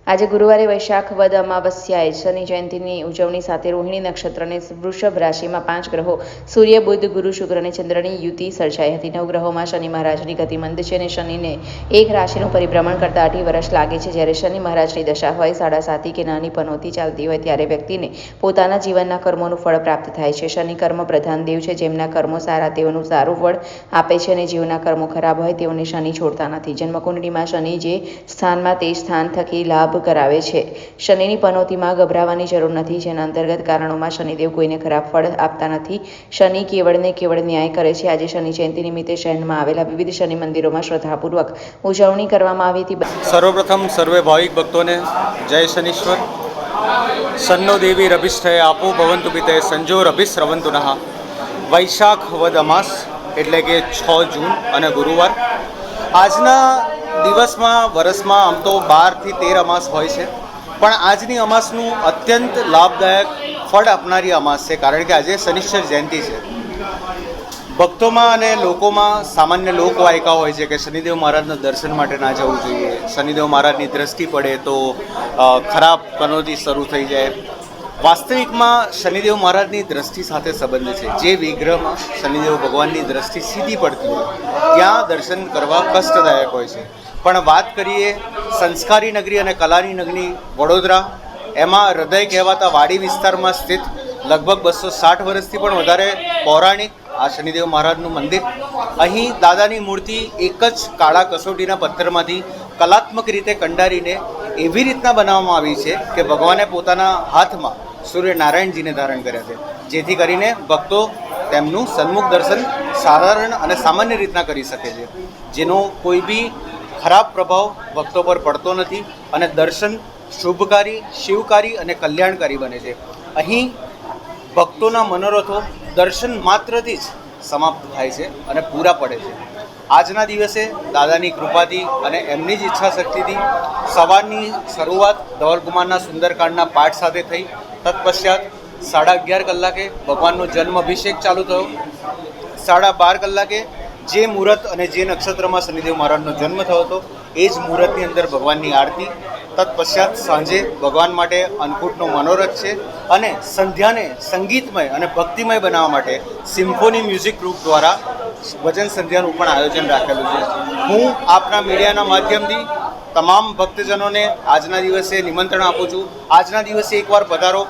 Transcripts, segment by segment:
આજે ગુરુવારે વૈશાખ વદ અમાવસ્યાએ શનિ જયંતિની ઉજવણી સાથે રોહિણી નક્ષત્રને વૃષભ રાશિમાં 5 ગ્રહો સૂર્ય, બુધ, ગુરુ, શુક્ર અને ચંદ્રની યુતિ સર્જાઈ હતી. 9 ગ્રહોમાં શનિ મહારાજની ગતિ મંદ છે અને શનિને એક રાશિનું પરિભ્રમણ કરતા 8 વર્ષ લાગે છે. જ્યારે શનિ મહારાજની દશા હોય, 7.5 કે નાની પનોતી ચાલતી હોય ત્યારે વ્યક્તિને પોતાના જીવનના કર્મોનું ફળ પ્રાપ્ત થાય છે. શનિ કર્મ પ્રધાન દેવ છે. જેમના કર્મો સારા તેઓનું સારું ફળ આપે છે અને જેઓના કર્મો ખરાબ હોય તેઓને શનિ છોડતા નથી. જન્મકુંડળીમાં શનિ જે સ્થાનમાં તે સ્થાન થકી લાભ કરાવે છે. શનિની પનોતીમાં ગભરાવાની જરૂર નથી. જેના અંતર્ગત કારણોમાં શનિદેવ કોઈને ખરાબ ફળ આપતા નથી. શનિ કેવળ ને કેવળ ન્યાય કરે છે. આજે શનિ જયંતિ નિમિત્તે શહેરમાં આવેલા વિવિધ શનિ મંદિરોમાં શ્રદ્ધાપૂર્વક ઉજવણી કરવામાં આવી હતી. સર્વપ્રથમ સર્વે ભાવિક ભક્તોને જય શનીશ્વર. સન્નો દેવી રભિષ્ઠય આપો ભવંતુ પિતે સંજોર અભિશ્રવંતુ નઃ. વૈશાખ વદ અમાસ એટલે કે 6 જૂન અને ગુરુવાર. આજના દિવસમાં વર્ષમાં આમ તો 12 થી 13 અમાસ હોય છે, પણ આજની અમાસનું અત્યંત લાભદાયક ફળ આપનારી અમાસ છે, કારણ કે આજે શનિશ્ચર જયંતિ છે. ભક્તોમાં અને લોકોમાં સામાન્ય લોકવાયકા હોય છે કે શનિદેવ મહારાજના દર્શન માટે ના જવું જોઈએ, શનિદેવ મહારાજની દ્રષ્ટિ પડે તો ખરાબ પનોતી શરૂ થઈ જાય. વાસ્તવિકમાં શનિદેવ મહારાજની દ્રષ્ટિ સાથે સંબંધ છે. જે વિગ્રહમાં શનિદેવ ભગવાનની દ્રષ્ટિ સીધી પડતી હોય ત્યાં દર્શન કરવા કષ્ટદાયક હોય છે. પણ વાત કરીએ સંસ્કારી નગરી અને કલાની નગરી વડોદરા, એમાં હૃદય કહેવાતા વાડી વિસ્તારમાં સ્થિત લગભગ 260 વર્ષથી પણ વધારે પૌરાણિક આ શનિદેવ મહારાજનું મંદિર. અહીં દાદાની મૂર્તિ એક જ કાળા કસોટીના પથ્થરમાંથી કલાત્મક રીતે કંડારીને એવી રીતના બનાવવામાં આવી છે કે ભગવાને પોતાના હાથમાં સૂર્યનારાયણજીને ધારણ કર્યા છે, જેથી કરીને ભક્તો તેમનું સન્મુખ દર્શન સાધારણ અને સામાન્ય રીતના કરી શકે છે, જેનો કોઈ બી ખરાબ પ્રભાવ ભક્તો પર પડતો નથી અને દર્શન શુભકારી, શિવકારી અને કલ્યાણકારી બને છે. અહીં ભક્તોના મનોરથો દર્શન માત્રથી જ સમાપ્ત થાય છે અને પૂરા પડે છે. આજના દિવસે દાદાની કૃપાથી અને એમની જ ઈચ્છા શક્તિથી સવારની શરૂઆત ધવલકુમારના સુંદરકાંડના પાઠ સાથે થઈ. તત્પશ્ચાત 11:30 કલાકે ભગવાનનો જન્મ અભિષેક ચાલુ થયો. 12:30 કલાકે જે મુહૂર્ત અને જે નક્ષત્રમાં શનિદેવ મહારાજનો જન્મ થયો હતો એ જ મુહૂર્તની અંદર ભગવાનની આરતી. તત્પશ્ચાત સાંજે ભગવાન માટે અન્નકૂટનો મનોરથ છે અને સંધ્યાને સંગીતમય અને ભક્તિમય બનાવવા માટે સિમ્ફોની મ્યુઝિક ગ્રુપ દ્વારા ભજન સંધ્યાનું પણ આયોજન રાખેલું છે. હું આપના મીડિયાના માધ્યમથી તમામ ભક્તજનોને આજના દિવસે નિમંત્રણ આપું છું. આજના દિવસે એકવાર પધારો.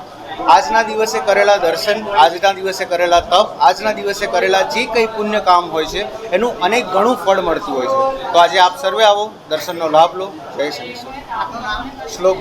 આજના દિવસે કરેલા દર્શન, આજના દિવસે કરેલા તપ, આજના દિવસે કરેલા જે કંઈ પુણ્ય કામ હોય છે એનું અનેક ઘણું ફળ મળતું હોય છે. તો આજે આપ સર્વે આવો, દર્શનનો લાભ લો. જય શ્રી કૃષ્ણ. શ્લોક